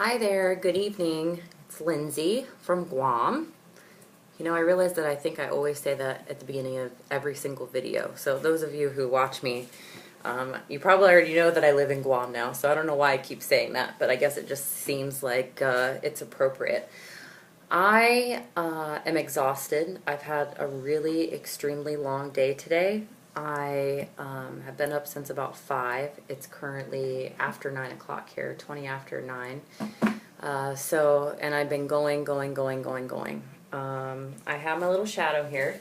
Hi there, good evening. It's Lindsay from Guam. You know, I realize that I think I always say that at the beginning of every single video. So those of you who watch me, you probably already know that I live in Guam now, so I don't know why I keep saying that, but I guess it just seems like it's appropriate. I am exhausted. I've had a really extremely long day today. I have been up since about 5. It's currently after 9 o'clock here, 20 after 9. And I've been going. I have my little shadow here.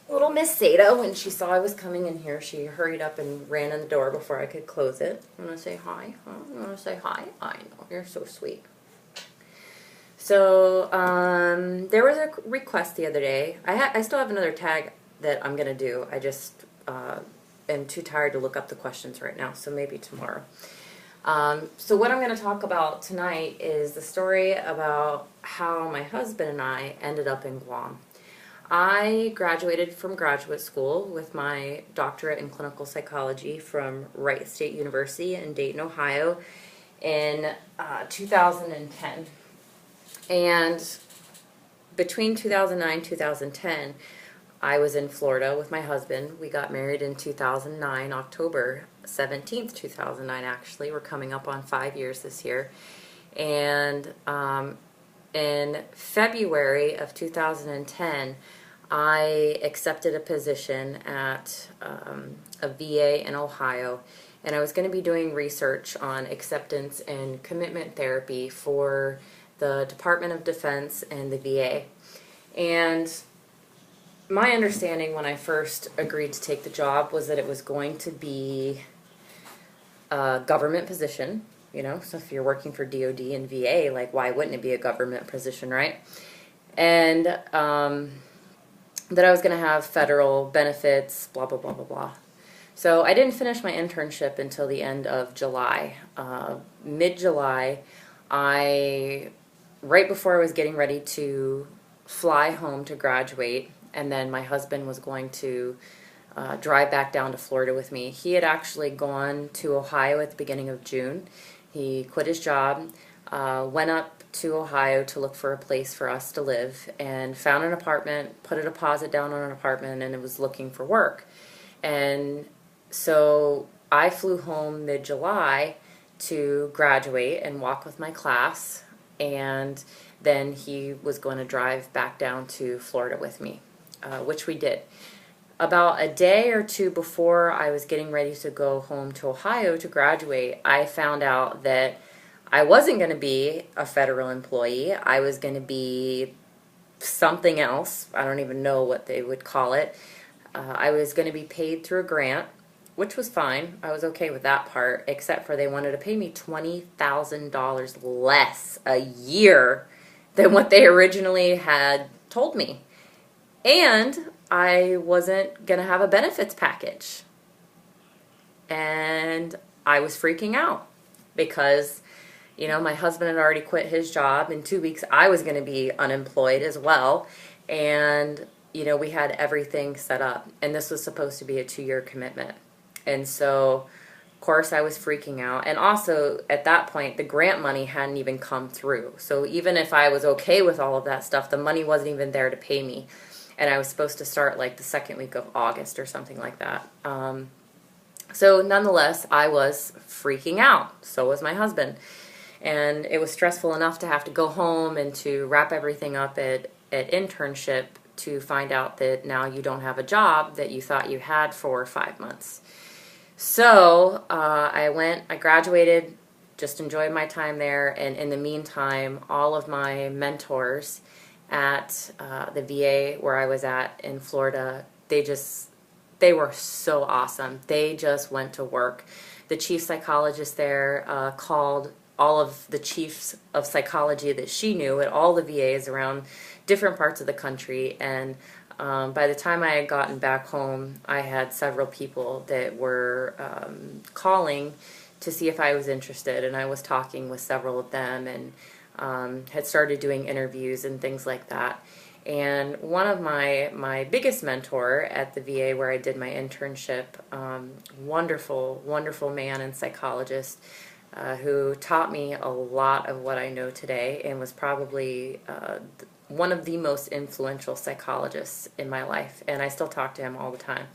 Little Miss Seda, when she saw I was coming in here, she hurried up and ran in the door before I could close it. You want to say hi? Huh? You want to say hi? I know, you're so sweet. So, there was a request the other day. I still have another tag that I'm going to do. I just am too tired to look up the questions right now, so maybe tomorrow. So what I'm going to talk about tonight is the story about how my husband and I ended up in Guam. I graduated from graduate school with my doctorate in clinical psychology from Wright State University in Dayton, Ohio in 2010. And between 2009 and 2010, I was in Florida with my husband. We got married in 2009, October 17th, 2009 actually. We're coming up on 5 years this year. And in February of 2010, I accepted a position at a VA in Ohio, and I was going to be doing research on acceptance and commitment therapy for the Department of Defense and the VA. And my understanding when I first agreed to take the job was that it was going to be a government position, you know, so if you're working for DOD and VA, like, why wouldn't it be a government position, right? And that I was going to have federal benefits, blah, blah, blah, blah, blah. So I didn't finish my internship until the end of July. Mid-July, right before I was getting ready to fly home to graduate, and then my husband was going to drive back down to Florida with me. He had actually gone to Ohio at the beginning of June. He quit his job, went up to Ohio to look for a place for us to live, and found an apartment, put a deposit down on an apartment, and was looking for work. And so I flew home mid-July to graduate and walk with my class, and then he was going to drive back down to Florida with me, which we did. About a day or two before I was getting ready to go home to Ohio to graduate, I found out that I wasn't going to be a federal employee. I was going to be something else. I don't even know what they would call it. I was going to be paid through a grant, which was fine. I was okay with that part, except for they wanted to pay me $20,000 less a year than what they originally had told me. And I wasn't going to have a benefits package. And I was freaking out because, you know, my husband had already quit his job. In 2 weeks, I was going to be unemployed as well. And, you know, we had everything set up. And this was supposed to be a 2-year commitment. And so, of course, I was freaking out. And also, at that point, the grant money hadn't even come through. So even if I was okay with all of that stuff, the money wasn't even there to pay me. And I was supposed to start like the second week of August or something like that. So nonetheless, I was freaking out. So was my husband. And it was stressful enough to have to go home and to wrap everything up at internship to find out that now you don't have a job that you thought you had for 5 months. So I graduated, just enjoyed my time there, and in the meantime, all of my mentors at the VA where I was at in Florida, they were so awesome. They just went to work. The chief psychologist there called all of the chiefs of psychology that she knew at all the VAs around different parts of the country, and by the time I had gotten back home, I had several people that were calling to see if I was interested, and I was talking with several of them and had started doing interviews and things like that. And one of my biggest mentor at the VA where I did my internship, wonderful man and psychologist, who taught me a lot of what I know today and was probably one of the most influential psychologists in my life. And I still talk to him all the time.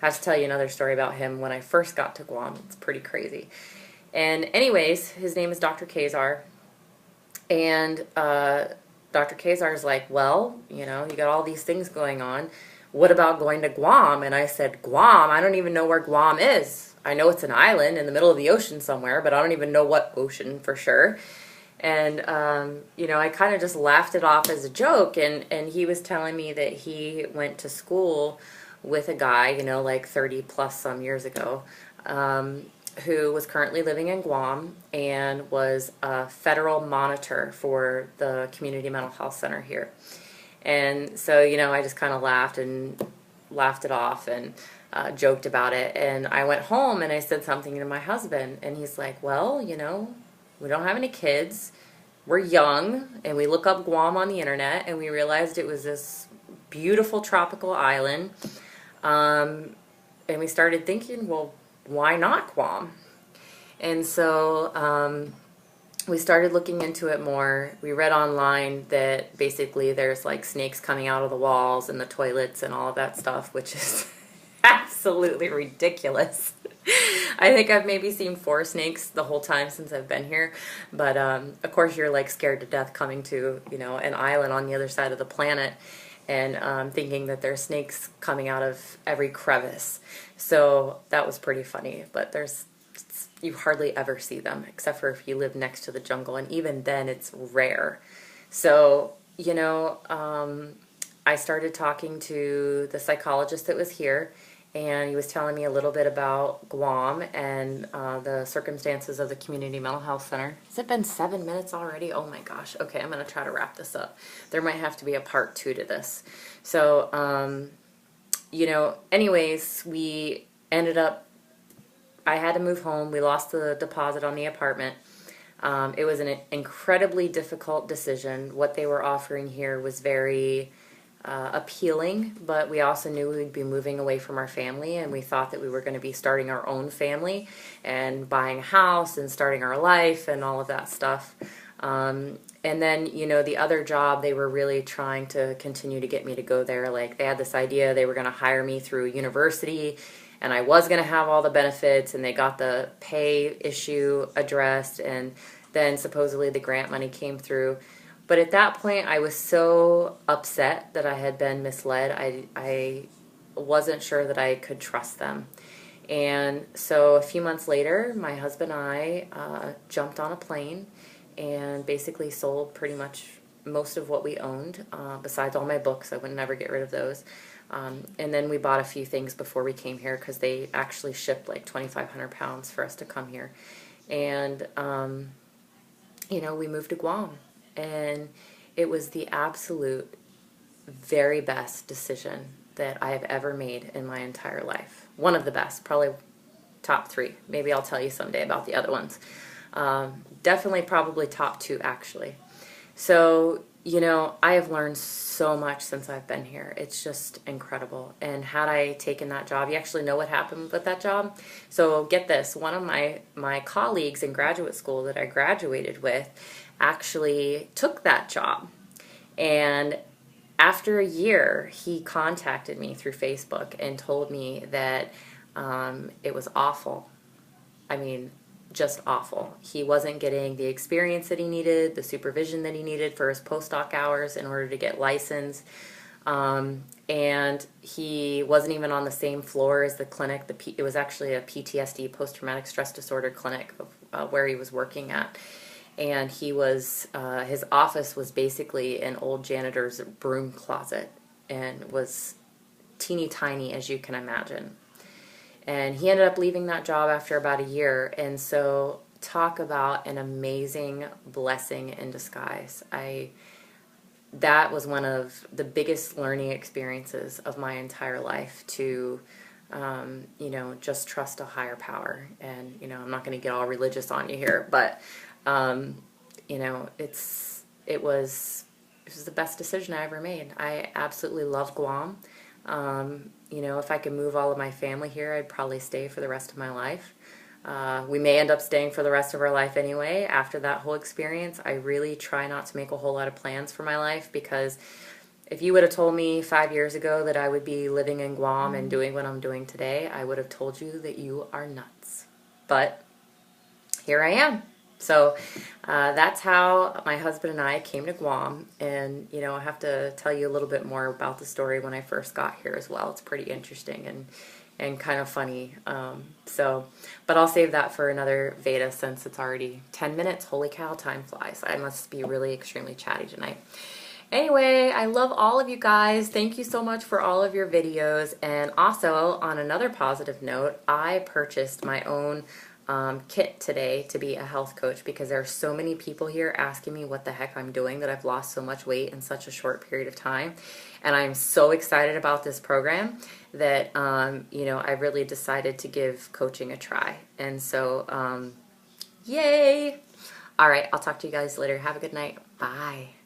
I have to tell you another story about him when I first got to Guam. It's pretty crazy. And anyways, his name is Dr. Kazar. And Dr. Kazar is like, well, you got all these things going on. What about going to Guam? And I said, Guam? I don't even know where Guam is. I know it's an island in the middle of the ocean somewhere, but I don't even know what ocean for sure. And, I kind of just laughed it off as a joke. And he was telling me that he went to school with a guy, like 30 plus some years ago, who was currently living in Guam and was a federal monitor for the community mental health center here. And so, I just kind of laughed it off and joked about it. And I went home and I said something to my husband, and he's like, well, we don't have any kids. We're young, and we look up Guam on the internet, and we realized it was this beautiful tropical island. And we started thinking, well, why not Guam? And so we started looking into it more. We read online that basically there's like snakes coming out of the walls and the toilets and all of that stuff, which is absolutely ridiculous. I think I've maybe seen 4 snakes the whole time since I've been here. But of course you're like scared to death coming to, an island on the other side of the planet and thinking that there's snakes coming out of every crevice. So that was pretty funny, but you hardly ever see them except for if you live next to the jungle, and even then it's rare. So, I started talking to the psychologist that was here, and he was telling me a little bit about Guam and the circumstances of the community mental health center. Has it been 7 minutes already? Oh my gosh. Okay, I'm going to try to wrap this up. There might have to be a part 2 to this. So, anyways, we ended up, I had to move home. We lost the deposit on the apartment. It was an incredibly difficult decision. What they were offering here was very appealing, but we also knew we'd be moving away from our family, and we thought that we were going to be starting our own family and buying a house and starting our life and all of that stuff. And then, the other job, they were really trying to continue to get me to go there. Like, they had this idea they were going to hire me through university, and I was going to have all the benefits, and they got the pay issue addressed, and then supposedly the grant money came through. But at that point, I was so upset that I had been misled. I wasn't sure that I could trust them. And so a few months later, my husband and I jumped on a plane and basically sold pretty much most of what we owned, besides all my books. I would never get rid of those. And then we bought a few things before we came here because they actually shipped like 2,500 pounds for us to come here. And, we moved to Guam. And it was the absolute very best decision that I have ever made in my entire life. One of the best, probably top 3. Maybe I'll tell you someday about the other ones. Definitely probably top 2, actually. So, I have learned so much since I've been here. It's just incredible. And had I taken that job, you actually know what happened with that job? So get this, one of my colleagues in graduate school that I graduated with actually took that job. And after a year, he contacted me through Facebook and told me that it was awful. I mean, just awful. He wasn't getting the experience that he needed, the supervision that he needed for his postdoc hours in order to get licensed. And he wasn't even on the same floor as the clinic. It was actually a PTSD, post-traumatic stress disorder clinic where he was working at. And he was, his office was basically an old janitor's broom closet and was teeny tiny as you can imagine. And he ended up leaving that job after about a year. And so talk about an amazing blessing in disguise. That was one of the biggest learning experiences of my entire life to, just trust a higher power. And, I'm not going to get all religious on you here, but, it was the best decision I ever made. I absolutely love Guam. If I could move all of my family here, I'd probably stay for the rest of my life. We may end up staying for the rest of our life anyway after that whole experience. I really try not to make a whole lot of plans for my life, because if you would have told me 5 years ago that I would be living in Guam and doing what I'm doing today, I would have told you that you are nuts. But here I am. So that's how my husband and I came to Guam. And, you know, I have to tell you a little bit more about the story when I first got here as well. It's pretty interesting and kind of funny. But I'll save that for another Veda, since it's already 10 minutes. Holy cow, time flies. I must be really extremely chatty tonight. Anyway, I love all of you guys. Thank you so much for all of your videos. And also, on another positive note, I purchased my own kit today to be a health coach, because there are so many people here asking me what the heck I'm doing, that I've lost so much weight in such a short period of time. And I'm so excited about this program that, you know, I really decided to give coaching a try. And so, yay! All right, I'll talk to you guys later. Have a good night. Bye.